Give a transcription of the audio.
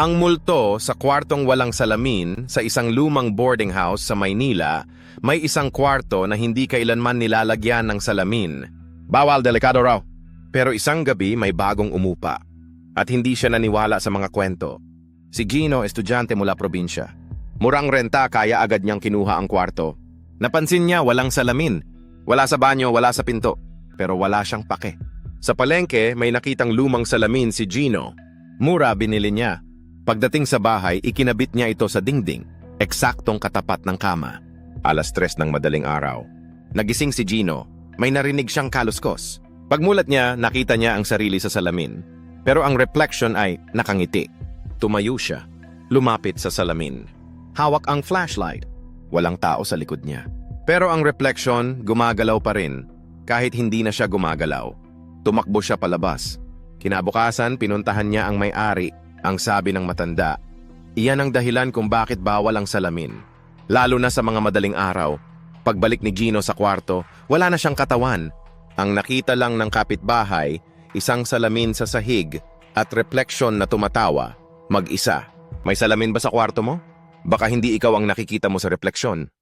Ang multo sa kwartong walang salamin sa isang lumang boarding house sa Maynila, may isang kwarto na hindi kailanman nilalagyan ng salamin. Bawal, delikado raw. Pero isang gabi may bagong umupa. At hindi siya naniwala sa mga kwento. Si Gino, estudyante mula probinsya. Murang renta kaya agad niyang kinuha ang kwarto. Napansin niya walang salamin. Wala sa banyo, wala sa pinto. Pero wala siyang pake. Sa palengke, may nakitang lumang salamin si Gino. Mura binili niya. Pagdating sa bahay, ikinabit niya ito sa dingding, eksaktong katapat ng kama. 3:00 ng madaling araw. Nagising si Gino, may narinig siyang kaluskos. Pagmulat niya, nakita niya ang sarili sa salamin. Pero ang reflection ay nakangiti. Tumayo siya, lumapit sa salamin. Hawak ang flashlight. Walang tao sa likod niya. Pero ang reflection, gumagalaw pa rin, kahit hindi na siya gumagalaw. Tumakbo siya palabas. Kinabukasan, pinuntahan niya ang may-ari. Ang sabi ng matanda, iyan ang dahilan kung bakit bawal ang salamin. Lalo na sa mga madaling araw. Pagbalik ni Gino sa kwarto, wala na siyang katawan. Ang nakita lang ng kapitbahay, isang salamin sa sahig at refleksyon na tumatawa, mag-isa. May salamin ba sa kwarto mo? Baka hindi ikaw ang nakikita mo sa refleksyon.